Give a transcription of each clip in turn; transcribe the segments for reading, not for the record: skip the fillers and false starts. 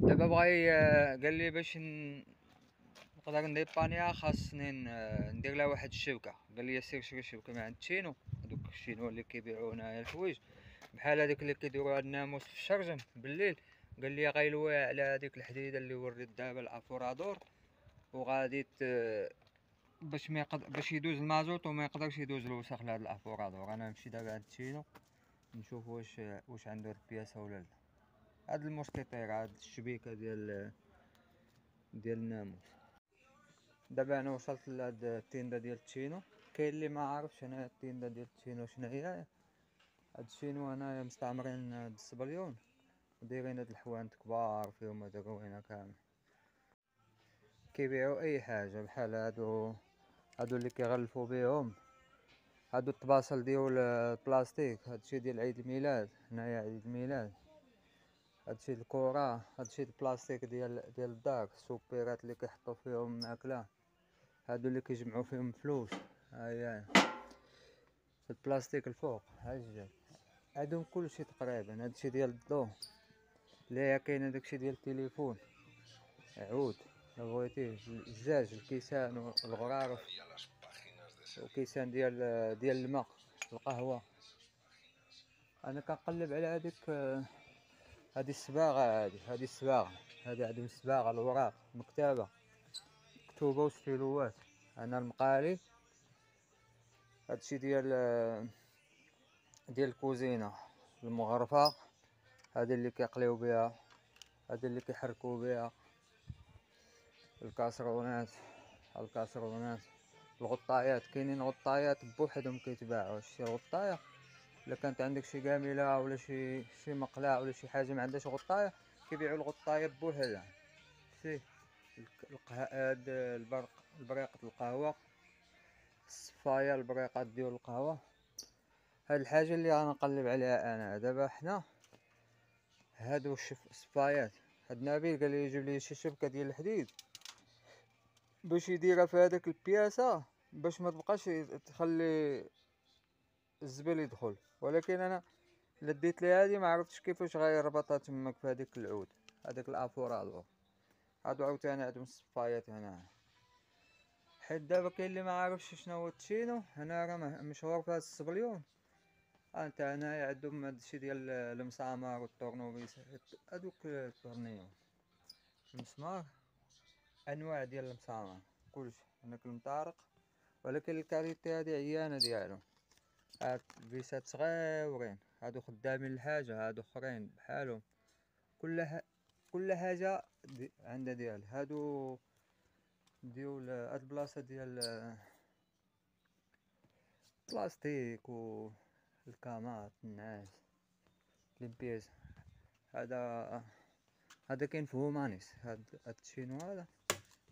دابا بغا قال لي باش نقدر ندير بانيا خاصني ندير لها واحد الشبكه. قال لي سير شري شبكه من عند تشينو، دوك الشينوا اللي كيبيعوا هنايا الحوايج بحال هذيك اللي كيديروها الناموس في الشرجم بالليل. قال لي غيلويها على هذيك الحديده اللي وريت دابا الافورادور، وغادي باش يدوز المازوت وما يقدرش يدوز الوسخ لهاد الافورادور. انا نمشي دابا عند تشينو نشوف واش عنده البياسه ولا لا. هاد الموسكيطير، هاد الشبيكه ديال الناموس. دابا انا وصلت لهاد التيندا ديال تشينو. كاين اللي ما عارفش هنايا التيندا ديال تشينو شناهي. هاد الشينو هنايا مستعمرين هاد السبليون ودايرين هاد الحوانت كبار فيهم هاد الروينه كامل. كيبيعوا اي حاجه بحال هادو اللي كيغلفوا بيهم، هادو الطباصل ديال البلاستيك. هادشي ديال عيد الميلاد، هنايا عيد الميلاد. هادشي الكرة، هادشي البلاستيك ديال الدار، السوبيرات اللي كيحطوا فيهم الماكلة، هادو اللي كيجمعوا فيهم فلوس. هاهي البلاستيك الفوق ها الجال عندهم كلشي تقريبا. هادشي ديال الضو، لا كاين داكشي ديال التليفون، عود لا بغيتيه، الزاج، الكيسان والغرارف، وكيسان ديال الماء، القهوة. انا كنقلب على هادي الصباغة، هادي الصباغة، هادي عندهم الصباغة، الوراق، مكتبة مكتوبة وستيلوات. انا المقالي هادشي ديال الكوزينة، المغرفة هادي اللي كيقليو بها، هادي اللي كيحركو بها، الكاسرونات، الغطايات. كاينين غطايات بوحدهم كيتباعو. شتي الغطاية الا كانت عندك شي كاميلة ولا شي مقلاة ولا شي حاجة ما عندهاش غطاية، كيبيعوا الغطاية بوحدها. شتي هاد البريقة القهوة، الصفاية، البريقات ديال القهوة. هاد الحاجة اللي غنقلب عليها انا دابا. حنا هادو الصفايات، هاد نبيل قال لي يجيب لي شي شبكة ديال الحديد باش يديرها في هذاك البياسة، باش ما تبقاش تخلي الزبل يدخل. ولكن انا لديت لي هادي ما عرفتش كيفاش غيربطها تماك في هذيك العود، هذاك الافورادور. هادو عاوتاني عندهم الصفايات هنا. حيت دابا كاين اللي ما عارفش شنو هو التشينو. هنا راه مشهور في هاد السبليون. انت هنايا عندهم هادشي ديال المسامار والطورنوبيس، هادوك الطورنيو، المسمار، انواع ديال المسامر كلشي. هناك المطارق، ولكن الكاليتي هادي عيانة ديالو. هاد الفيسات صغيورين، هادو خدامين الحاجة، هادو اخرين بحالهم. كل حاجة عندها ديالها. هادو ديال هاد البلاصة ديال البلاستيك والكامات النعاس، ليمبيز. هذا كاين في هومانيس. هاد التشينو هذا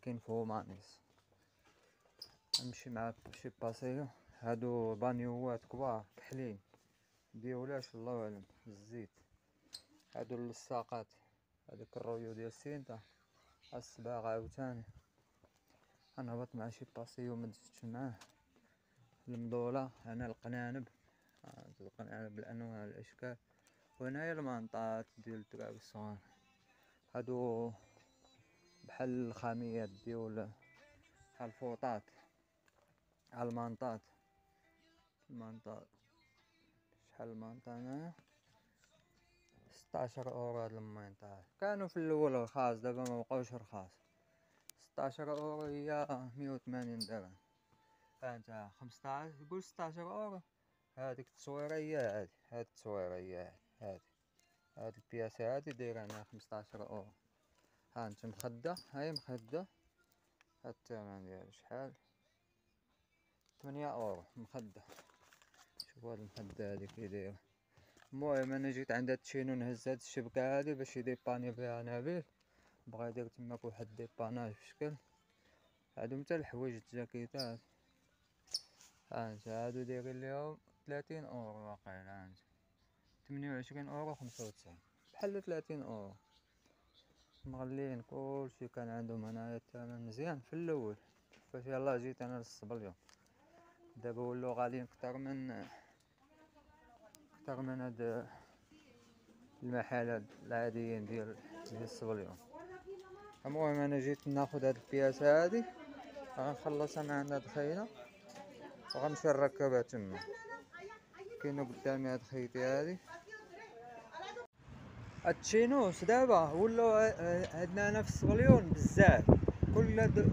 كاين في هومانيس. نمشي مع شي باسيو. هادو بانيوات كبار كحلين، ديولاش الله اعلم الزيت. هادو اللصاقات، هذاك الرويو ديال السينتا، الصباغة عاوتاني. انا هبط مع شي باسيو مدزتش معاه. المضولة هنا، القنانب، القنانب بالانواع الاشكال. وهنايا المنطات ديال الدراري الصغار، هادو بحال الخاميات ديال الفوطات، المانطات. شحال المانطا هنايا؟ 16 اورو. هاد المانطات كانوا في الاول رخاص، دابا ما بقاوش رخاص. 16 اورو هي 180 درهم. ها انت 15 قول 16 اورو. هاديك التصويره هي هادي، هاد التصويره هي هادي، هاد البياسه هادي دايره هنا 15 اورو. ها انت مخده، هاي مخده. هاد الثمن ديالو شحال؟ 8 اورو مخده. شوف هاد المخده هادي كي دايره. المهم انا جيت عند هاد التشينو نهز هاد الشبكه هادي باش يديباني بها نبيل. بغا يدير تماك واحد ديباناج في شكل. عندهم حتى الحوايج الجاكيتات. ها انت هادو دايرين ليهم 30 اورو واقيلا. ها انت 28 اورو 95، بحال 30 اورو. مغليين كلشي كان عندهم هنايا الثمن مزيان في الاول. فاش يلاه جيت انا للصبليون دابا ولاو غاليين كتر من هاد المحلات العاديين ديال الصبليون. المهم انا جيت ناخد هاد البياسة هادي، غنخلصها من عند هاد خينا وغنمشي نركبها تما. كاينه قدامي هاد خيتي هادي. التشينوس دابا ولاو عندنا هنا في الصبليون بزاف،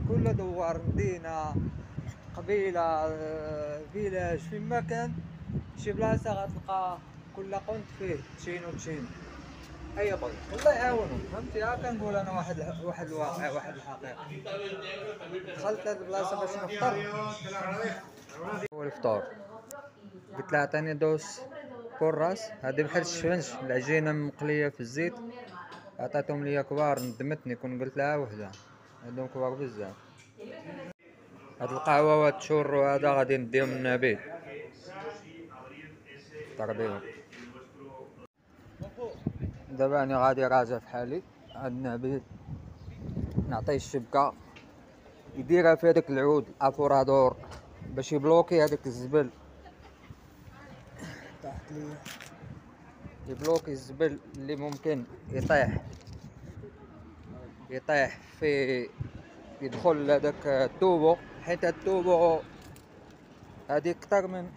كل دوار مدينة قبيلة فيلاج فيما كان شي بلاصة غتلقى كل قنت فيه تشينو. اي بغي الله يعاونهم، فهمتي؟ ها كنقول انا واحد الواقع، واحد الحقيقة. دخلت هاد البلاصة باش نفطر، هو الفطور قلت له عطيني دوس كراس، هادي بحال الشفنش العجينة مقلية في الزيت، عطاتهم ليا كبار ندمتني، كون قلت لها وحدة، هادو كبار بزاف. هاد القهوة وهاد التشورو هذا غادي نديهم للنبيل نفطر بيهم. دابا راني غادي راجع في حالي عند نبيل، نعطيه الشبكة يديرها في هذاك العود الافورادور باش يبلوكي هذاك الزبل، طاحت ليا، يبلوكي الزبل اللي ممكن يطيح في يدخل لهداك التوبو، حيت التوبو هادي كتر من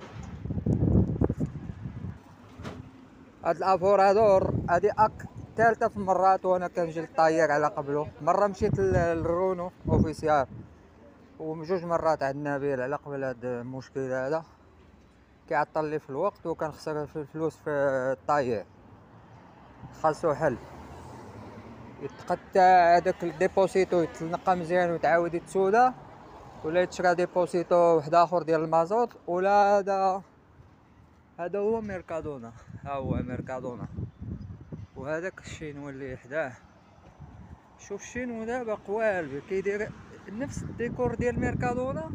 هاد الافورادور هادي ثالثة في مرات وانا كنجي للطاير على قبله. مرة مشيت للرونو اوفيسيال وجوج مرات عند نبيل على قبل هاد المشكل هذا، كيعطل لي في الوقت وكنخسر في الفلوس في الطاير. خاصو حل يتقطع هذاك الديبوسيتو، يتنقى مزيان ويتعاود يتسودا، ولا يتشرى ديبوسيتو واحد اخر ديال المازوت، ولا هذا هو ميركادونا. ها هو ميركادونا، وهذاك الشينو اللي حداه. شوف الشينو دابا قوالب كيدير نفس الديكور ديال ميركادونا،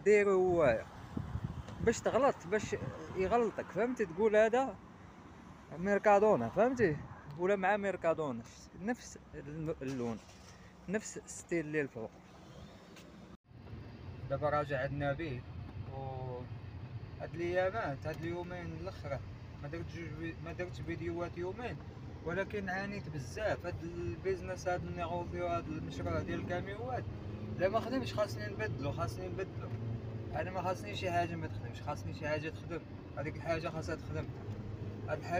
ديرو هوايا باش تغلط، باش يغلطك، فهمتي؟ تقول هذا ميركادونا، فهمتي؟ ولا مع ميركادونا نفس اللون، نفس ستيل اللي الفوق. دابا راجع عند نبيل، و هاد الايامات هاد اليومين الاخر ما درتش فيديوهات يومين، ولكن عانيت بزاف. هاد البيزنس، هاد النيغوسيو، هاد المشروع ديال الكاميوات لا ما خدمش، خاصني نبدلو. انا ما خاصني شي حاجه ما تخدمش، خاصني شي حاجه تخدم. هذيك الحاجه خاصها تخدم.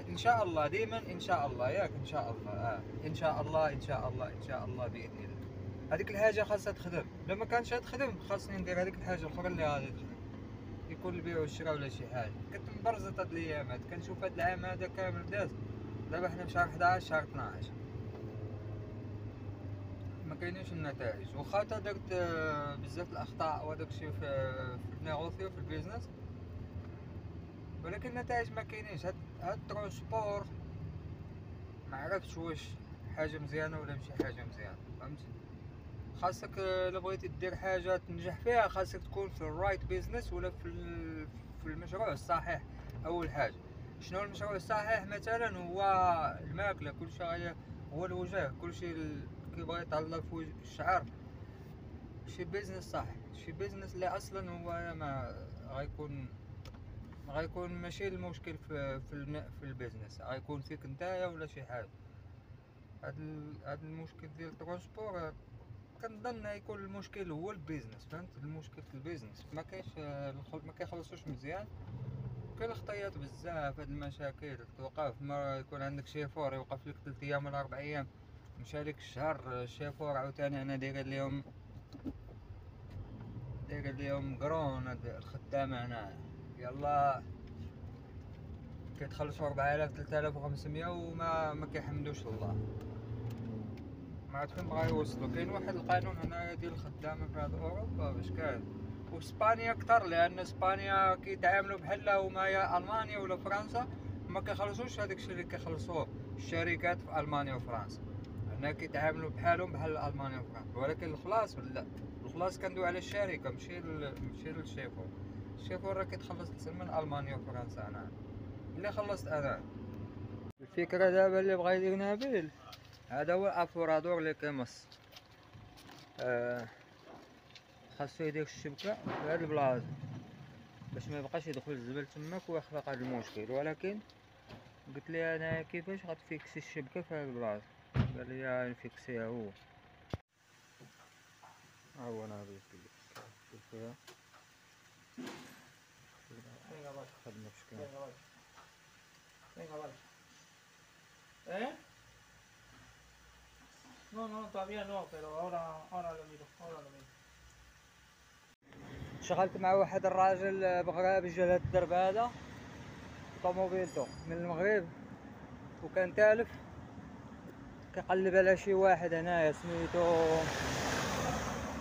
ان شاء الله ديما ان شاء الله، ياك ان شاء الله، ان شاء الله ان شاء الله ان شاء الله باذن الله. هذيك الحاجه خاصها تخدم، لما كانش تخدم خاصني ندير هذيك الحاجه الاخرى اللي غادي تخدم، يكون البيع والشراء ولا شي حاجه. كنت مبرزط هاد الايامات، كنشوف هاد العام هذا كامل داز، دابا حنا في شهر 11 شهر 12 ما كاينينش النتائج. واخا تا درت بزاف الاخطاء وداك الشيء في النيغوسيو في البيزنس، ولكن النتائج ما كاينينش. هاد الترونسبور ما عرفتش واش حاجه مزيانه ولا ماشي حاجه مزيانه، فهمتي؟ خاصك الا بغيتي دير حاجه تنجح فيها، خاصك تكون في الرايت بيزنس ولا في المشروع الصحيح. اول حاجه شنو المشروع الصحيح؟ مثلا هو الماكله، كلشي هو الوجه، كلشي كيبغي يطلع في وجه الشعر. شي بيزنس صح، شي بيزنس اللي اصلا هو ما غيكون ماشي المشكل في البيزنس، غيكون فيك نتايا ولا شي حاجه. هاد المشكل ديال الترونسبور كنظن يكون المشكل هو البيزنس، فهمت؟ المشكل في البيزنس ما كاينش، ما كيخلصوش مزيان، كاين خطيات بزاف. هاد المشاكل توقف، ما يكون عندك شيفور يوقف لك 3 ايام ولا 4 ايام، مشى لك الشهر الشيفور عاوتاني انا داير اليوم قرون هاد الخدام هنا، يلا كيتخلصوا 4000 3500 وما كيحمدوش الله. ما عرفت فين بغا يوصلوا. كاين واحد القانون هنايا ديال الخدامه في هاد اوروبا باش كان، واسبانيا كتر، لان اسبانيا كيتعاملوا بحال هما يا المانيا ولا فرنسا، ما كيخلصوش هذاك الشيء اللي كيخلصوه الشركات في المانيا وفرنسا. هنا كيتعاملوا بحال المانيا وفرنسا، ولكن الخلاص لا، الخلاص كندوي على الشركه ماشي للشيفور. الشيفور راه كيتخلص من المانيا وفرنسا. انا اللي خلصت انا الفكره دابا اللي بغا يدير نبيل، هذا هو الافورادور اللي كيمص. خاصو يدير الشبكه في هاد البلاصه باش ما يبقاش يدخل الزبل تماك ويخلق هاد المشكل. ولكن قلت لي انا كيفاش غتفيكسي الشبكه في هاد البلاصه؟ قال لي نفيكسيها هو. ها هو انا غادي شوف فيها خدمه بشكل ¿Eh? No, no, todavía no, pero ahora lo miro, ahora lo miro. شغلت مع واحد الراجل بغى باش جا لهاد الدرب هذا طوموبيلتو من المغرب، وكان تالف كيقلب على شي واحد هنايا سميتو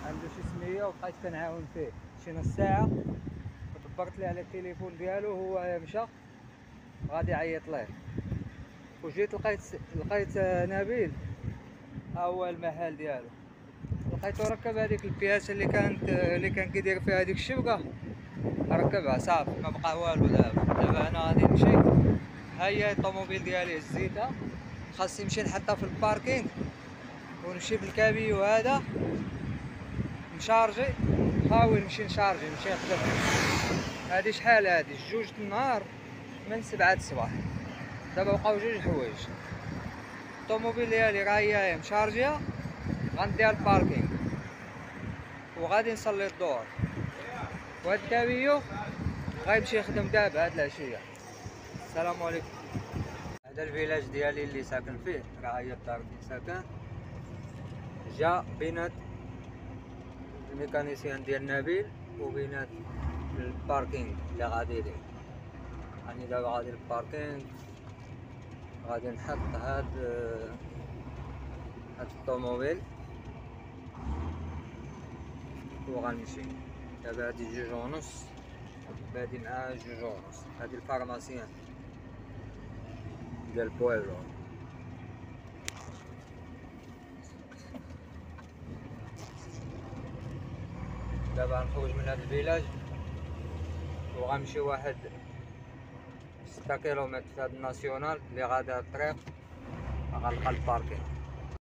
عنده شي سميه، وبقيت كنعاون فيه شي نص ساعه، دبرت ليه على التليفون ديالو، هو مشى غادي يعيط ليه، وجيت لقيت نبيل ها هو المحل ديالو، لقيتو ركب هذيك البياسه اللي كان كيدير فيها هذيك الشبكه، ركبها صافي ما بقى والو. دابا انا غادي نمشي، ها هي الطوموبيل ديالي هزيتها، خاصني نمشي نحطها في الباركينغ ونمشي بالكابيو هذا نشارجي، نحاول نمشي نشارجي نمشي نخدم. هادي شحال هادي؟ جوج النهار من 7 الصباح، دابا بقاو جوج حوايج. الطوموبيل ديالي راه هي مشارجيه، غنديها الباركينغ وغادي نصلي الظهر، وهاد الكابيو غيمشي يخدم دابا هاد العشيه. السلام عليكم. هذا الفيلاج ديالي اللي ساكن فيه، راه هي الدار اللي ساكن، جا بينات الميكانيسيان ديال نبيل وبينات الباركينغ اللي غادي ليه. يعني دابا غادي للباركينغ، غادي نحط هاد الطوموبيل وغنمشي. دابا هادي 2:30 بادي مع 2:30. هادي الفارماسيان ديال بويلو. دابا غنخرج من هاد الفيلاج وغنمشي واحد 6 كيلومتر في هاد الناسيونال اللي غادا الطريق، غنلقى الباركينغ.